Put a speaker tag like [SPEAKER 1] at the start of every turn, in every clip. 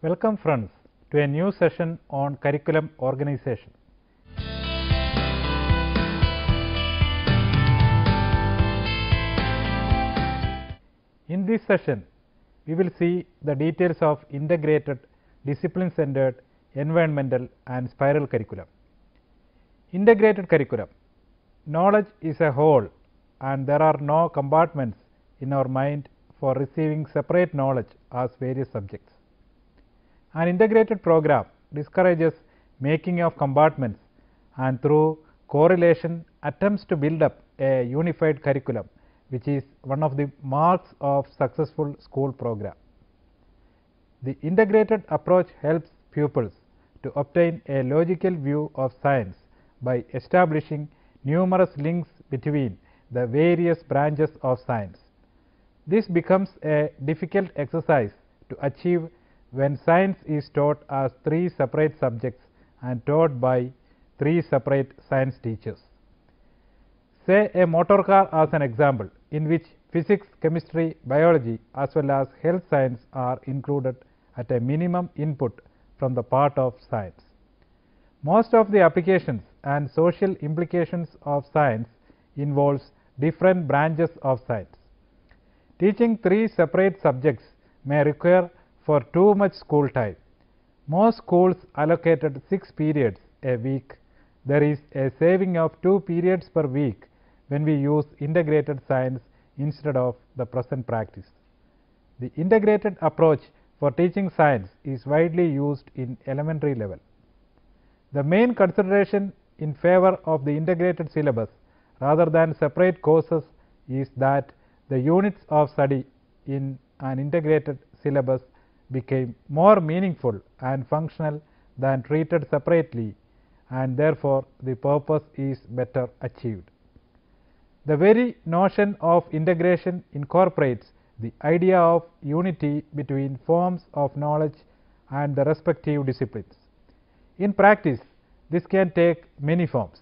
[SPEAKER 1] Welcome friends to a new session on curriculum organization. In this session, we will see the details of integrated, discipline-centered, environmental and spiral curriculum. Integrated curriculum. Knowledge is a whole and there are no compartments in our mind for receiving separate knowledge as various subjects. An integrated program discourages making of compartments and through correlation attempts to build up a unified curriculum, which is one of the marks of successful school program. The integrated approach helps pupils to obtain a logical view of science by establishing numerous links between the various branches of science. This becomes a difficult exercise to achieve when science is taught as 3 separate subjects and taught by 3 separate science teachers. Say a motor car as an example, in which physics, chemistry, biology as well as health science are included at a minimum input from the part of science. Most of the applications and social implications of science involves different branches of science. Teaching 3 separate subjects may require for too much school time. Most schools allocated 6 periods a week. There is a saving of 2 periods per week when we use integrated science instead of the present practice. The integrated approach for teaching science is widely used in elementary level. The main consideration in favor of the integrated syllabus rather than separate courses is that the units of study in an integrated syllabus became more meaningful and functional than treated separately, and therefore the purpose is better achieved. The very notion of integration incorporates the idea of unity between forms of knowledge and the respective disciplines. In practice, this can take many forms.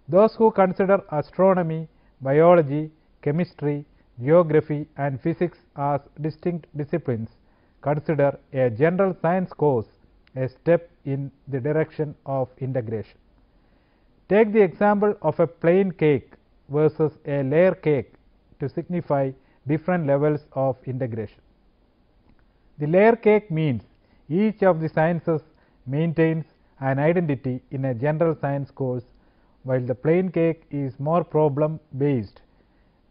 [SPEAKER 1] Those who consider astronomy, biology, chemistry, geography and physics as distinct disciplines consider a general science course a step in the direction of integration. Take the example of a plain cake versus a layer cake to signify different levels of integration. The layer cake means each of the sciences maintains an identity in a general science course, while the plain cake is more problem based,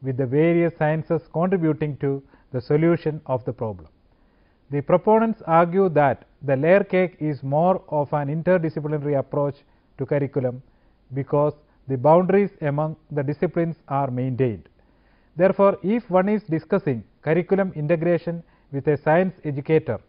[SPEAKER 1] with the various sciences contributing to the solution of the problem. The proponents argue that the layer cake is more of an interdisciplinary approach to curriculum because the boundaries among the disciplines are maintained. Therefore, if one is discussing curriculum integration with a science educator,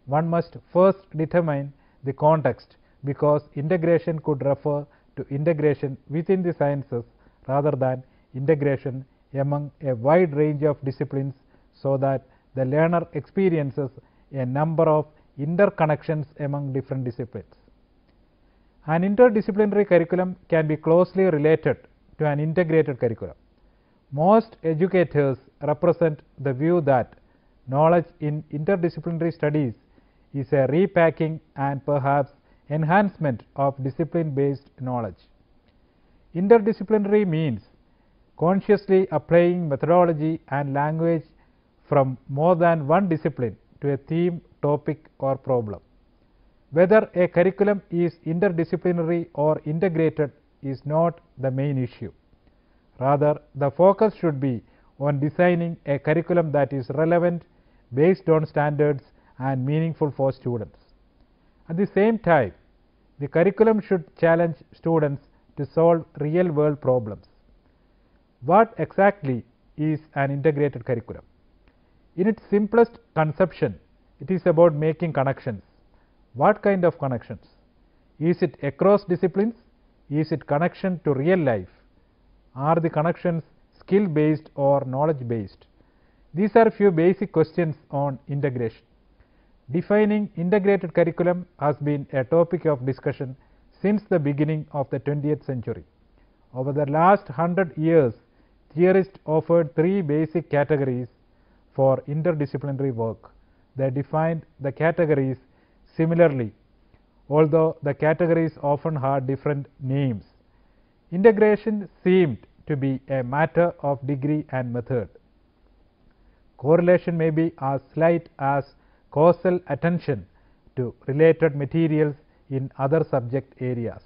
[SPEAKER 1] one must first determine the context, because integration could refer to integration within the sciences rather than integration among a wide range of disciplines, so that the learner experiences a number of interconnections among different disciplines. An interdisciplinary curriculum can be closely related to an integrated curriculum. Most educators represent the view that knowledge in interdisciplinary studies is a repacking and perhaps enhancement of discipline-based knowledge. Interdisciplinary means consciously applying methodology and language from more than one discipline to a theme, topic or problem. Whether a curriculum is interdisciplinary or integrated is not the main issue. Rather, the focus should be on designing a curriculum that is relevant, based on standards and meaningful for students. At the same time, the curriculum should challenge students to solve real-world problems. What exactly is an integrated curriculum? In its simplest conception, it is about making connections. What kind of connections? Is it across disciplines? Is it connection to real life? Are the connections skill-based or knowledge-based? These are few basic questions on integration. Defining integrated curriculum has been a topic of discussion since the beginning of the 20th century. Over the last 100 years, theorists offered 3 basic categories for interdisciplinary work. They defined the categories similarly, although the categories often had different names. Integration seemed to be a matter of degree and method. Correlation may be as slight as causal attention to related materials in other subject areas.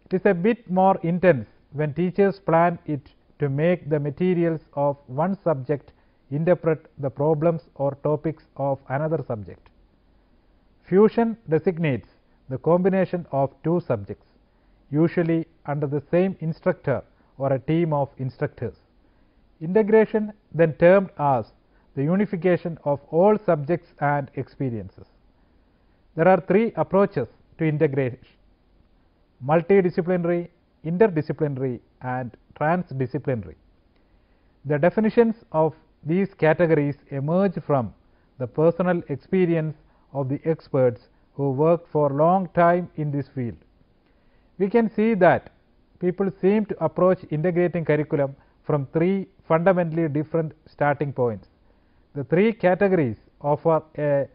[SPEAKER 1] It is a bit more intense when teachers plan it to make the materials of one subject interpret the problems or topics of another subject. Fusion designates the combination of two subjects, usually under the same instructor or a team of instructors. Integration, then termed as the unification of all subjects and experiences. There are three approaches to integration: multidisciplinary, interdisciplinary, and transdisciplinary. The definitions of these categories emerge from the personal experience of the experts who worked for a long time in this field. We can see that people seem to approach integrating curriculum from three fundamentally different starting points. The three categories offer a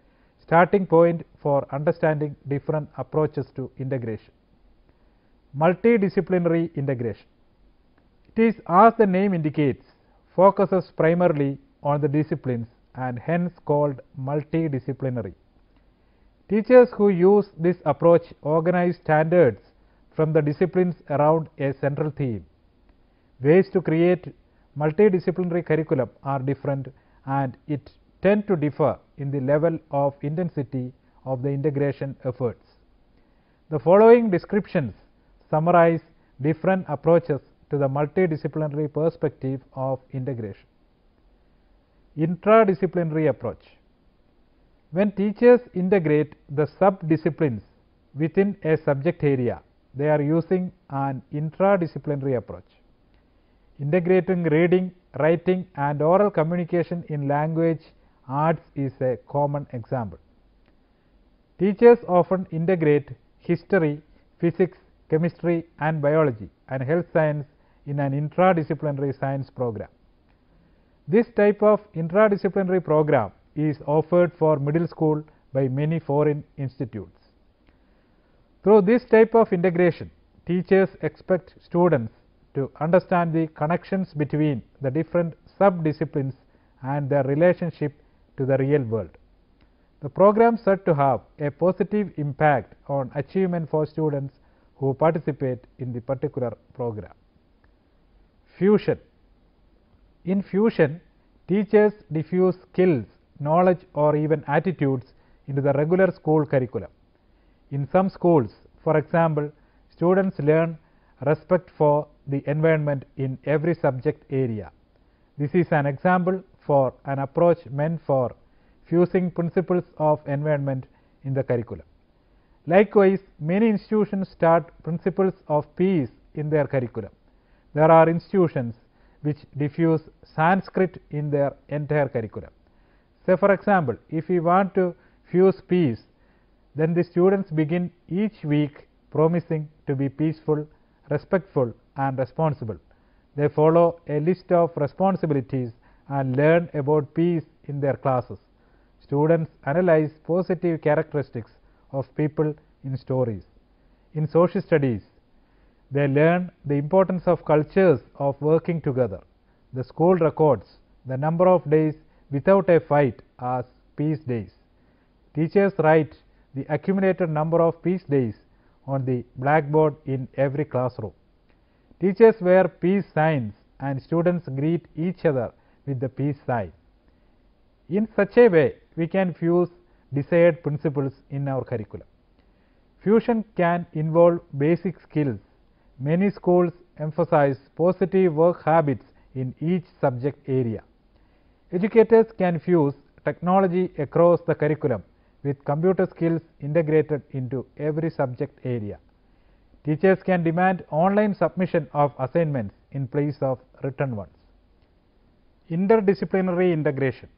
[SPEAKER 1] starting point for understanding different approaches to integration. Multidisciplinary integration. It is, as the name indicates, focuses primarily on the disciplines and hence called multidisciplinary. Teachers who use this approach organize standards from the disciplines around a central theme. Ways to create multidisciplinary curriculum are different, and it tend to differ in the level of intensity of the integration efforts. The following descriptions summarize different approaches to the multidisciplinary perspective of integration. Intradisciplinary approach. When teachers integrate the sub-disciplines within a subject area, they are using an intradisciplinary approach. Integrating reading, writing, and oral communication in language arts is a common example. Teachers often integrate history, physics, chemistry, and biology and health science in an intradisciplinary science program. This type of intradisciplinary program is offered for middle school by many foreign institutes. Through this type of integration, teachers expect students to understand the connections between the different sub-disciplines and their relationship to the real world. The program is said to have a positive impact on achievement for students who participate in the particular program. Fusion. In fusion, teachers diffuse skills, knowledge, or even attitudes into the regular school curriculum. In some schools, for example, students learn respect for the environment in every subject area. This is an example for an approach meant for fusing principles of environment in the curriculum. Likewise, many institutions start principles of peace in their curriculum. There are institutions which diffuse Sanskrit in their entire curriculum. Say, for example, if we want to fuse peace, then the students begin each week promising to be peaceful, respectful, and responsible. They follow a list of responsibilities and learn about peace in their classes. Students analyze positive characteristics of people in stories. In social studies, they learn the importance of cultures of working together. The school records the number of days without a fight as peace days. Teachers write the accumulated number of peace days on the blackboard in every classroom. Teachers wear peace signs and students greet each other with the peace sign. In such a way, we can fuse desired principles in our curriculum. Fusion can involve basic skills. Many schools emphasize positive work habits in each subject area. Educators can fuse technology across the curriculum with computer skills integrated into every subject area. Teachers can demand online submission of assignments in place of written ones. Interdisciplinary integration.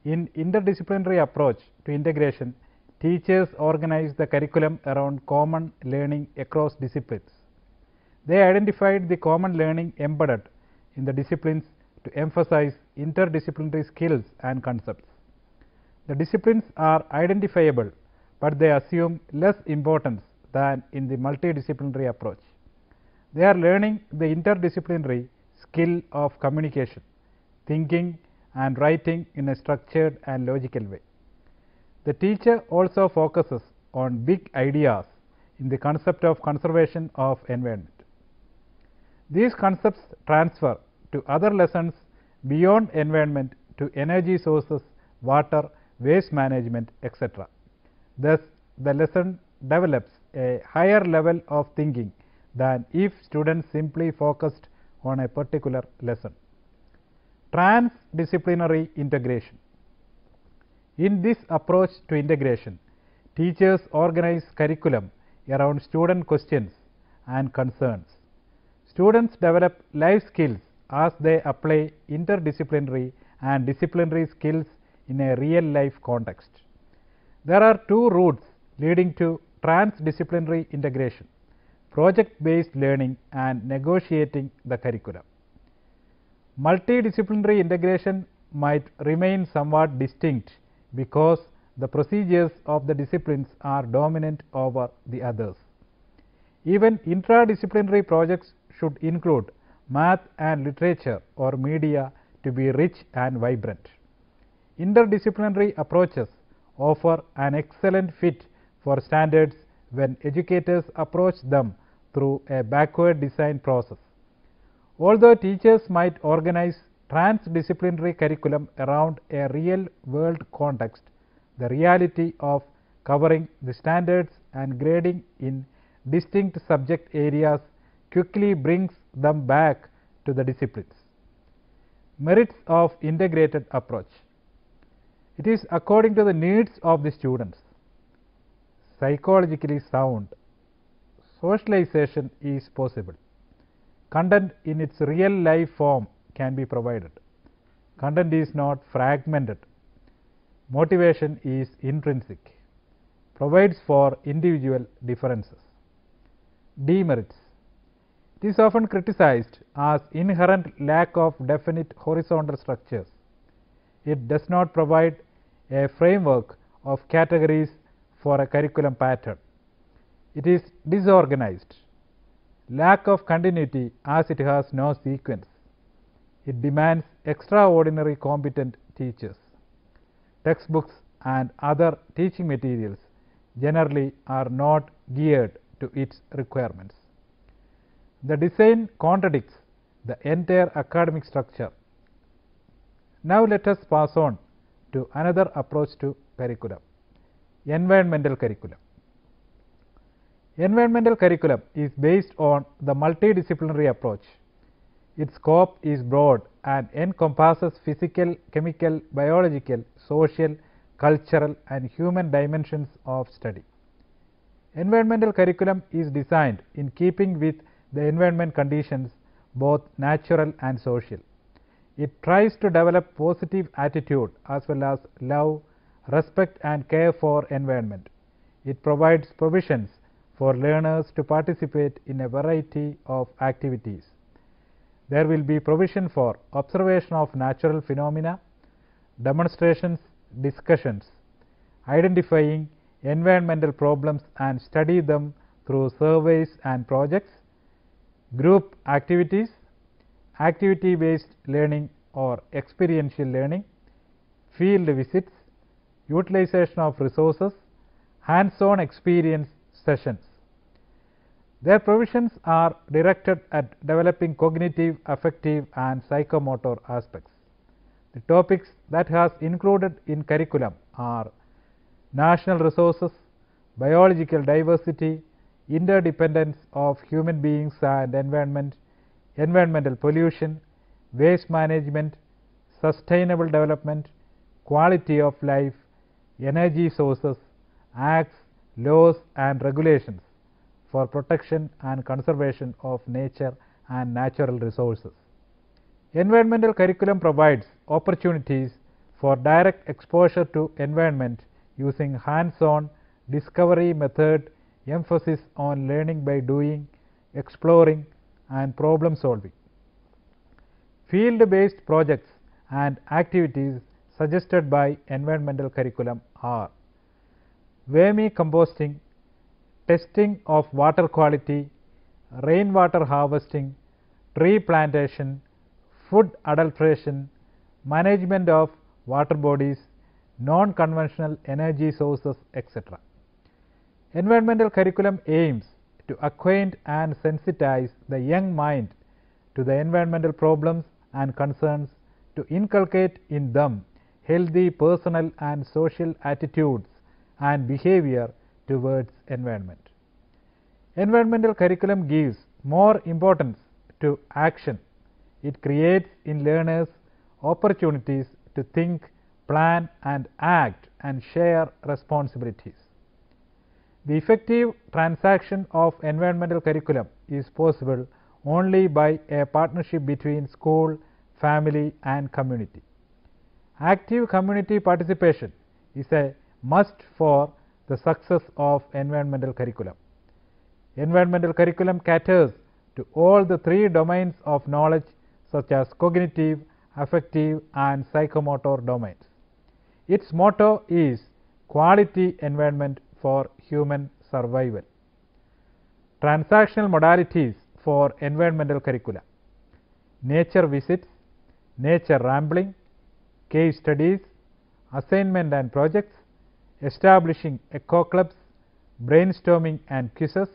[SPEAKER 1] In interdisciplinary approach to integration, teachers organize the curriculum around common learning across disciplines. They identified the common learning embedded in the disciplines to emphasize interdisciplinary skills and concepts. The disciplines are identifiable but they assume less importance than in the multidisciplinary approach. They are learning the interdisciplinary skill of communication, thinking and writing in a structured and logical way. The teacher also focuses on big ideas in the concept of conservation of environment. These concepts transfer to other lessons beyond environment to energy sources, water, waste management, etc. Thus, the lesson develops a higher level of thinking than if students simply focused on a particular lesson. Transdisciplinary integration. In this approach to integration, teachers organize curriculum around student questions and concerns. Students develop life skills as they apply interdisciplinary and disciplinary skills in a real life context. There are two routes leading to transdisciplinary integration: project-based learning and negotiating the curriculum. Multidisciplinary integration might remain somewhat distinct because the procedures of the disciplines are dominant over the others. Even intradisciplinary projects should include math and literature or media to be rich and vibrant. Interdisciplinary approaches offer an excellent fit for standards when educators approach them through a backward design process. Although teachers might organize transdisciplinary curriculum around a real-world context, the reality of covering the standards and grading in distinct subject areas quickly brings them back to the disciplines. Merits of integrated approach. It is according to the needs of the students. Psychologically sound. Socialization is possible. Content in its real life form can be provided. Content is not fragmented. Motivation is intrinsic. Provides for individual differences. Demerits. It is often criticized as inherent lack of definite horizontal structures. It does not provide a framework of categories for a curriculum pattern. It is disorganized. Lack of continuity as it has no sequence. It demands extraordinary competent teachers. Textbooks and other teaching materials generally are not geared to its requirements. The design contradicts the entire academic structure. Now let us pass on to another approach to curriculum: environmental curriculum. Environmental curriculum is based on the multidisciplinary approach. Its scope is broad and encompasses physical, chemical, biological, social, cultural and human dimensions of study. Environmental curriculum is designed in keeping with the environment conditions, both natural and social. It tries to develop positive attitude as well as love, respect and care for environment. It provides provisions for learners to participate in a variety of activities. There will be provision for observation of natural phenomena, demonstrations, discussions, identifying environmental problems and study them through surveys and projects, group activities, activity-based learning or experiential learning, field visits, utilization of resources, hands-on experience sessions. Their provisions are directed at developing cognitive, affective and psychomotor aspects. The topics that has included in curriculum are national resources, biological diversity, interdependence of human beings and environment, environmental pollution, waste management, sustainable development, quality of life, energy sources, acts, laws and regulations for protection and conservation of nature and natural resources. Environmental curriculum provides opportunities for direct exposure to environment using hands-on discovery method, emphasis on learning by doing, exploring and problem solving. Field-based projects and activities suggested by environmental curriculum are vermicomposting, testing of water quality, rainwater harvesting, tree plantation, food adulteration, management of water bodies, non-conventional energy sources, etc. Environmental curriculum aims to acquaint and sensitize the young mind to the environmental problems and concerns, to inculcate in them healthy personal and social attitudes and behavior towards environment. Environmental curriculum gives more importance to action. It creates in learners opportunities to think, plan and act and share responsibilities. The effective transaction of environmental curriculum is possible only by a partnership between school, family and community. Active community participation is a must for the success of environmental curriculum. Environmental curriculum caters to all the three domains of knowledge such as cognitive, affective and psychomotor domains. Its motto is quality environment for human survival. Transactional modalities for environmental curricula: nature visits, nature rambling, case studies, assignment and projects, establishing eco clubs, brainstorming and quizzes,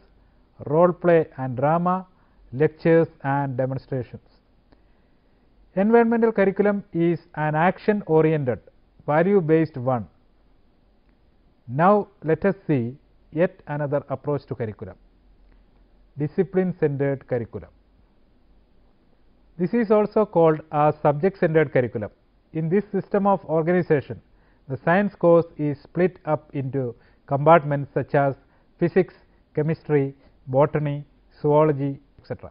[SPEAKER 1] role play and drama, lectures and demonstrations. Environmental curriculum is an action oriented, value based one. Now let us see yet another approach to curriculum: discipline centered curriculum. This is also called a subject centered curriculum. In this system of organization, the science course is split up into compartments such as physics, chemistry, botany, zoology, etc.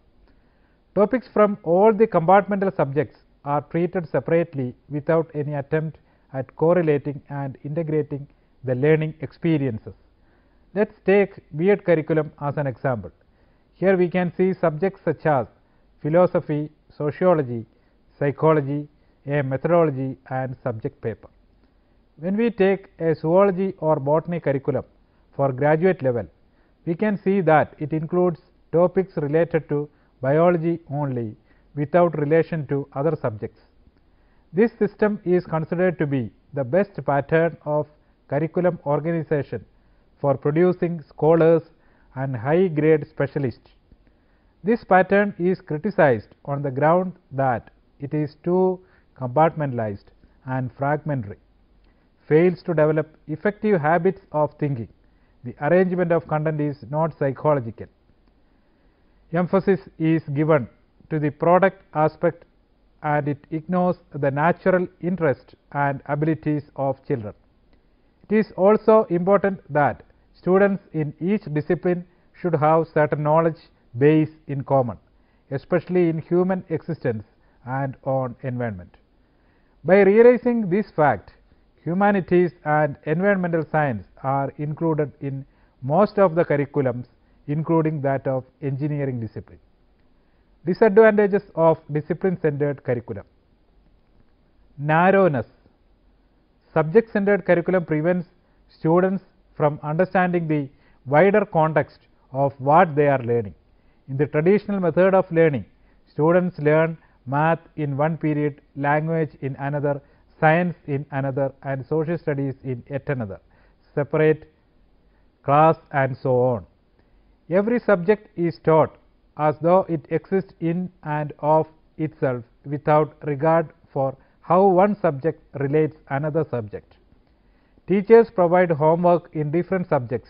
[SPEAKER 1] Topics from all the compartmental subjects are treated separately without any attempt at correlating and integrating the learning experiences. Let us take B.Ed curriculum as an example. Here we can see subjects such as philosophy, sociology, psychology, a methodology and subject paper. When we take a zoology or botany curriculum for graduate level, we can see that it includes topics related to biology only without relation to other subjects. This system is considered to be the best pattern of curriculum organization for producing scholars and high grade specialists. This pattern is criticized on the ground that it is too compartmentalized and fragmentary, fails to develop effective habits of thinking. The arrangement of content is not psychological. Emphasis is given to the product aspect and it ignores the natural interest and abilities of children. It is also important that students in each discipline should have certain knowledge base in common, especially in human existence and on environment. By realizing this fact, humanities and environmental science are included in most of the curriculums, including that of engineering discipline. Disadvantages of discipline centered curriculum: narrowness. Subject centered curriculum prevents students from understanding the wider context of what they are learning. In the traditional method of learning, students learn math in one period, language in another, science in another and social studies in yet another, separate class and so on. Every subject is taught as though it exists in and of itself without regard for how one subject relates another subject. Teachers provide homework in different subjects,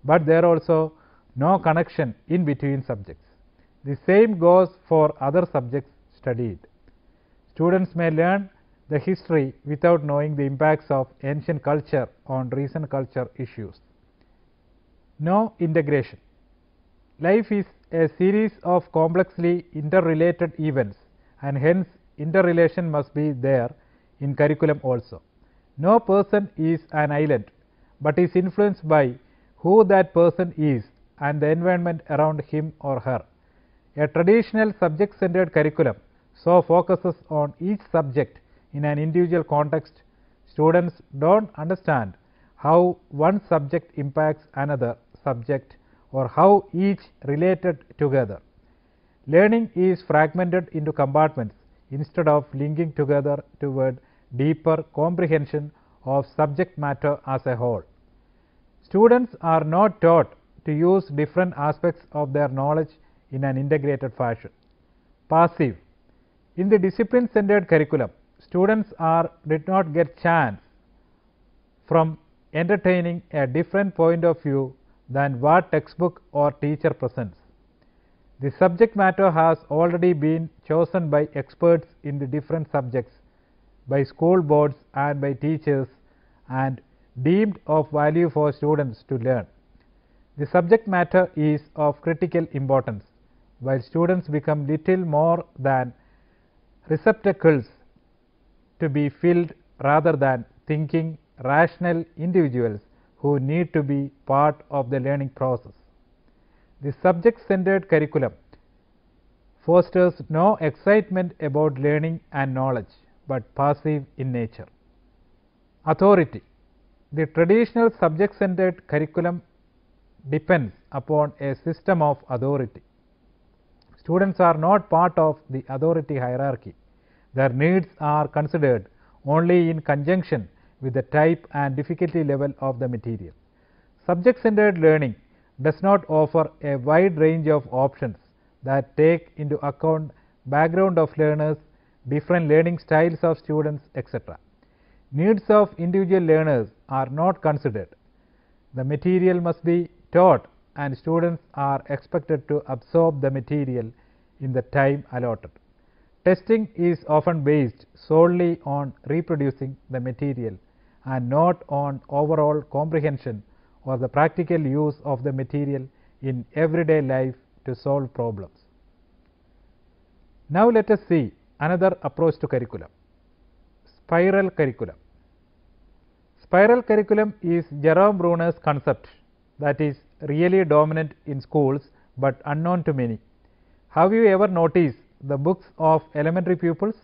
[SPEAKER 1] but there also no connection in between subjects. The same goes for other subjects studied. Students may learn the history without knowing the impacts of ancient culture on recent culture issues. No integration. Life is a series of complexly interrelated events and hence interrelation must be there in curriculum also. No person is an island, but is influenced by who that person is and the environment around him or her. A traditional subject centered curriculum so focuses on each subject in an individual context. Students do not understand how one subject impacts another subject or how each related together. Learning is fragmented into compartments instead of linking together toward deeper comprehension of subject matter as a whole. Students are not taught to use different aspects of their knowledge in an integrated fashion. Passive. In the discipline-centered curriculum, students did not get chance from entertaining a different point of view than what textbook or teacher presents. The subject matter has already been chosen by experts in the different subjects, by school boards and by teachers, and deemed of value for students to learn. The subject matter is of critical importance, while students become little more than receptacles to be filled rather than thinking, rational individuals who need to be part of the learning process. The subject-centered curriculum fosters no excitement about learning and knowledge, but passive in nature. Authority. The traditional subject-centered curriculum depends upon a system of authority. Students are not part of the authority hierarchy. Their needs are considered only in conjunction with the type and difficulty level of the material. Subject-centered learning does not offer a wide range of options that take into account background of learners, different learning styles of students, etc. Needs of individual learners are not considered. The material must be taught and students are expected to absorb the material in the time allotted. Testing is often based solely on reproducing the material and not on overall comprehension or the practical use of the material in everyday life to solve problems. Now let us see another approach to curriculum, spiral curriculum. Spiral curriculum is Jerome Bruner's concept that is really dominant in schools but unknown to many. Have you ever noticed the books of elementary pupils?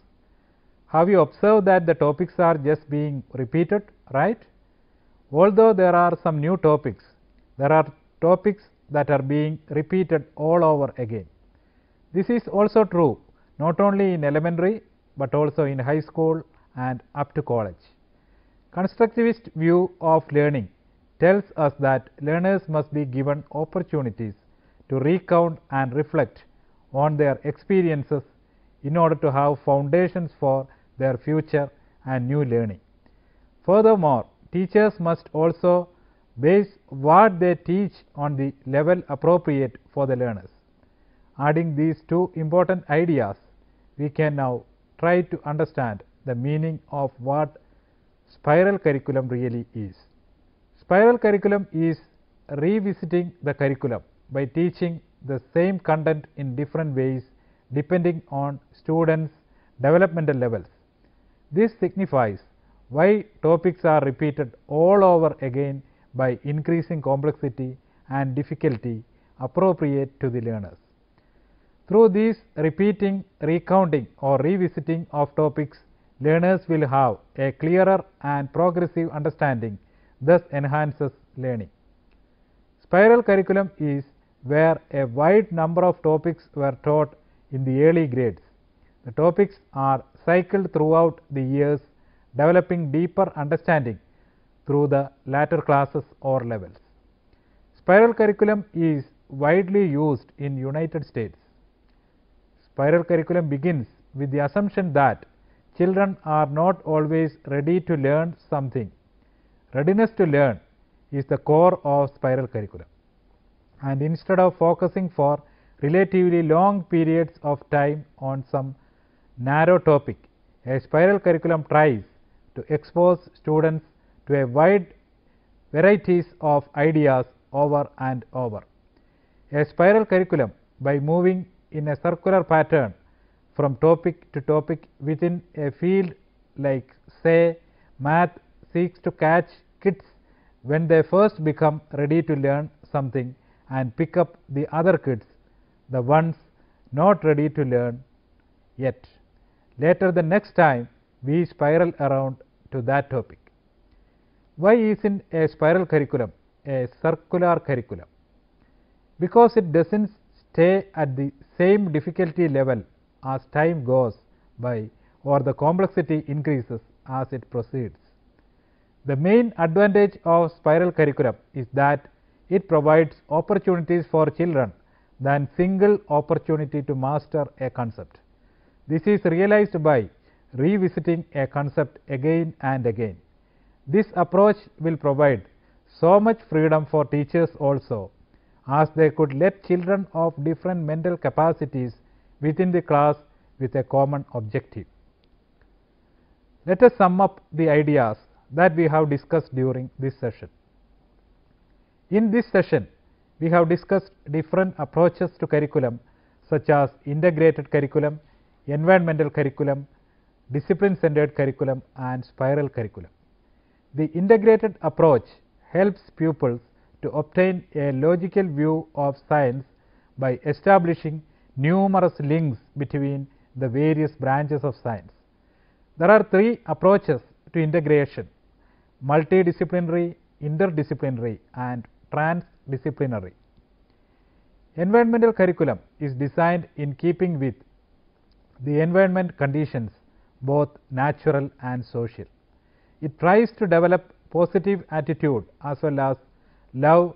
[SPEAKER 1] Have you observed that the topics are just being repeated, right? Although there are some new topics, there are topics that are being repeated all over again. This is also true not only in elementary but also in high school and up to college. Constructivist view of learning tells us that learners must be given opportunities to recount and reflect on their experiences in order to have foundations for their future and new learning. Furthermore, teachers must also base what they teach on the level appropriate for the learners. Adding these two important ideas, we can now try to understand the meaning of what spiral curriculum really is. Spiral curriculum is revisiting the curriculum by teaching the same content in different ways depending on students' developmental levels. This signifies why topics are repeated all over again by increasing complexity and difficulty appropriate to the learners. Through these repeating, recounting or revisiting of topics, learners will have a clearer and progressive understanding, thus enhances learning. Spiral curriculum is where a wide number of topics were taught in the early grades. The topics are cycled throughout the years, developing deeper understanding through the latter classes or levels. Spiral curriculum is widely used in United States. Spiral curriculum begins with the assumption that children are not always ready to learn something. Readiness to learn is the core of spiral curriculum. And instead of focusing for relatively long periods of time on some narrow topic, a spiral curriculum tries to expose students to a wide varieties of ideas over and over. A spiral curriculum, by moving in a circular pattern from topic to topic within a field like say math, seeks to catch kids when they first become ready to learn something and pick up the other kids, the ones not ready to learn yet. Later the next time we spiral around to that topic. Why isn't a spiral curriculum a circular curriculum? Because it doesn't stay at the same difficulty level as time goes by or the complexity increases as it proceeds. The main advantage of spiral curriculum is that it provides opportunities for children than single opportunity to master a concept. This is realized by revisiting a concept again and again. This approach will provide so much freedom for teachers also, as they could let children of different mental capacities within the class with a common objective. Let us sum up the ideas that we have discussed during this session. In this session, we have discussed different approaches to curriculum such as integrated curriculum, environmental curriculum, discipline-centered curriculum and spiral curriculum. The integrated approach helps pupils to obtain a logical view of science by establishing numerous links between the various branches of science. There are three approaches to integration: multidisciplinary, interdisciplinary and transdisciplinary. Environmental curriculum is designed in keeping with the environment conditions, both natural and social. It tries to develop positive attitude as well as love,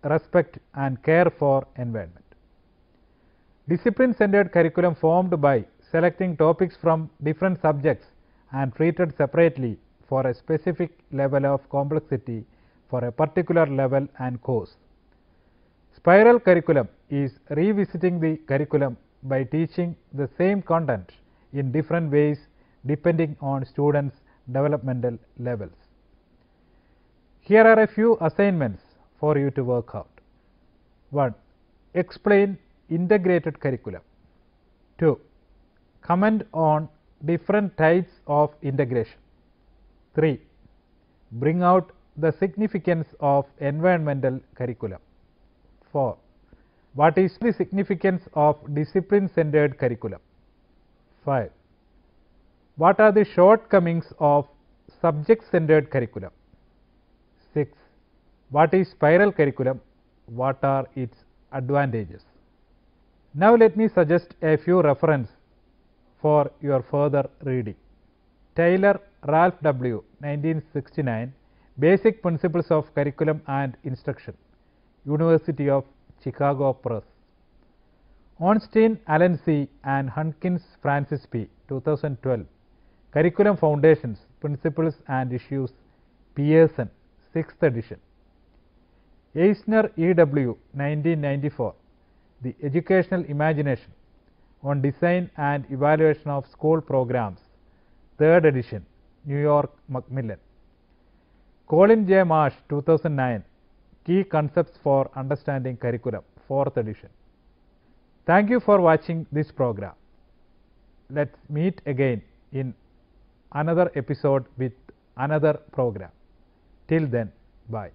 [SPEAKER 1] respect and care for environment. Discipline-centered curriculum formed by selecting topics from different subjects and treated separately for a specific level of complexity for a particular level and course. Spiral curriculum is revisiting the curriculum by teaching the same content in different ways depending on students' developmental levels. Here are a few assignments for you to work out. 1. Explain integrated curriculum. 2. Comment on different types of integration. 3. Bring out the significance of environmental curriculum. 4. What is the significance of discipline-centered curriculum? 5. What are the shortcomings of subject-centered curriculum? 6. What is spiral curriculum? What are its advantages? Now let me suggest a few references for your further reading. Taylor, Ralph W. 1969, Basic Principles of Curriculum and Instruction, University of Chicago Press. Ornstein, Alan C. and Hunkins, Francis P. 2012, Curriculum Foundations, Principles and Issues, Pearson, 6th edition. Eisner, E. W. 1994, The Educational Imagination on Design and Evaluation of School Programs, 3rd edition, New York, Macmillan. Colin J. Marsh, 2009, Key Concepts for Understanding Curriculum, 4th edition. Thank you for watching this program. Let's meet again in another episode with another program. Till then, bye.